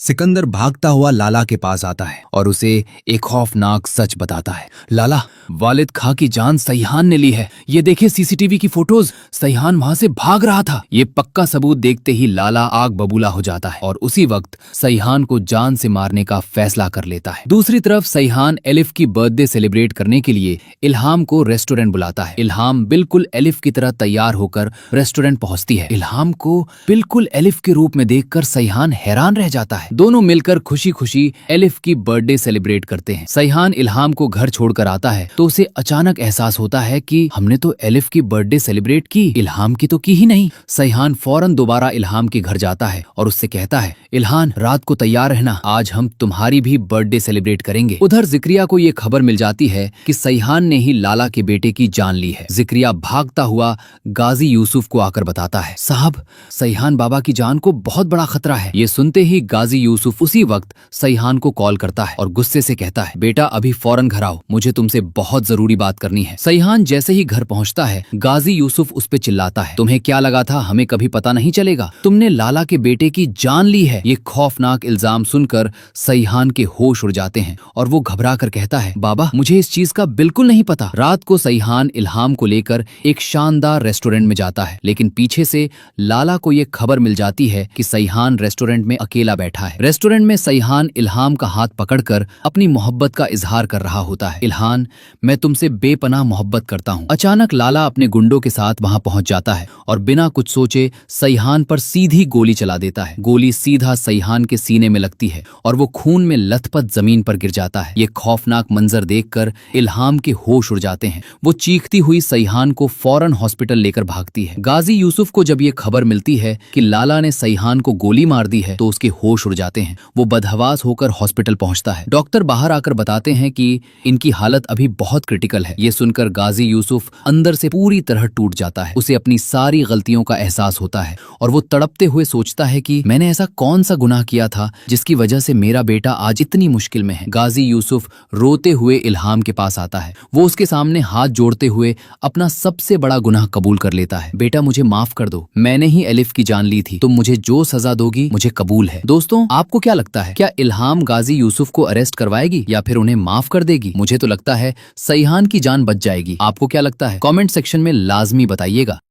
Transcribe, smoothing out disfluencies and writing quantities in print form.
सिकंदर भागता हुआ लाला के पास आता है और उसे एक खौफनाक सच बताता है। लाला, वालिद खां की जान सईहान ने ली है। ये देखिए सीसीटीवी की फोटोज, सईहान वहां से भाग रहा था। ये पक्का सबूत देखते ही लाला आग बबूला हो जाता है और उसी वक्त सईहान को जान से मारने का फैसला कर लेता है। दूसरी तरफ सईहान एलिफ की बर्थडे सेलिब्रेट करने के लिए इल्हाम को रेस्टोरेंट बुलाता है। इल्हाम बिल्कुल एलिफ की तरह तैयार होकर रेस्टोरेंट पहुंचती है। इल्हाम को बिल्कुल एलिफ के रूप में देखकर सईहान हैरान रह जाता है। दोनों मिलकर खुशी खुशी एलिफ की बर्थडे सेलिब्रेट करते हैं। सईहान इल्हाम को घर छोड़कर आता है तो उसे अचानक एहसास होता है कि हमने तो एलिफ की बर्थडे सेलिब्रेट की, इल्हाम की तो की ही नहीं। सईहान फौरन दोबारा इल्हाम के घर जाता है और उससे कहता है, इल्हान रात को तैयार रहना, आज हम तुम्हारी भी बर्थडे सेलिब्रेट करेंगे। उधर जिक्रिया को ये खबर मिल जाती है कि सईहान ने ही लाला के बेटे की जान ली है। जिक्रिया भागता हुआ गाजी यूसुफ को आकर बताता है, साहब सईहान बाबा की जान को बहुत बड़ा खतरा है। ये सुनते ही गाजी यूसुफ उसी वक्त सईहान को कॉल करता है और गुस्से से कहता है, बेटा अभी फौरन घर आओ, मुझे तुमसे बहुत जरूरी बात करनी है। सईहान जैसे ही घर पहुंचता है गाजी यूसुफ उस पे चिल्लाता है, तुम्हें क्या लगा था हमें कभी पता नहीं चलेगा? तुमने लाला के बेटे की जान ली है। ये खौफनाक इल्जाम सुनकर सईहान के होश उड़ जाते हैं और वो घबरा कर कहता है, बाबा मुझे इस चीज का बिल्कुल नहीं पता। रात को सईहान इल्हाम को लेकर एक शानदार रेस्टोरेंट में जाता है, लेकिन पीछे से लाला को ये खबर मिल जाती है कि सईहान रेस्टोरेंट में अकेला बैठा है। रेस्टोरेंट में सईहान इल्हाम का हाथ पकड़कर अपनी मोहब्बत का इजहार कर रहा होता है। इल्हान, मैं तुमसे बेपनाह मोहब्बत करता हूँ। अचानक लाला अपने गुंडों के साथ वहां पहुंच जाता है और बिना कुछ सोचे सईहान पर सीधी गोली चला देता है। गोली सीधा सईहान के सीने में लगती है और वो खून में लथपथ जमीन पर गिर जाता है। ये खौफनाक मंजर देखकर इल्हाम के होश उड़ जाते हैं। वो चीखती हुई सईहान को फौरन हॉस्पिटल लेकर भागती है। गाजी यूसुफ को जब ये खबर मिलती है कि लाला ने सईहान को गोली मार दी है तो उसके होश उड़ जाते हैं। वो बदहवास होकर हॉस्पिटल पहुंचता है। डॉक्टर बाहर आकर बताते हैं कि इनकी हालत अभी बहुत क्रिटिकल है। ये सुनकर गाजी यूसुफ अंदर से पूरी तरह टूट जाता है। उसे अपनी सारी गलतियों का एहसास होता है और वो तड़पते हुए सोचता है कि मैंने ऐसा कौन सा गुनाह किया था जिसकी वजह से मेरा बेटा आज इतनी मुश्किल में है। गाजी यूसुफ रोते हुए इल्हाम के पास आता है। वो उसके सामने हाथ जोड़ते हुए अपना सबसे बड़ा गुनाह कबूल कर लेता है। बेटा मुझे माफ कर दो, मैंने ही एलिफ की जान ली थी। तुम मुझे जो सजा दोगी मुझे कबूल है। दोस्तों आपको क्या लगता है, क्या इल्हाम गाजी यूसुफ को अरेस्ट करवाएगी या फिर उन्हें माफ कर देगी? मुझे तो लगता है सईहान की जान बच जाएगी। आपको क्या लगता है? कमेंट सेक्शन में लाजमी बताइएगा।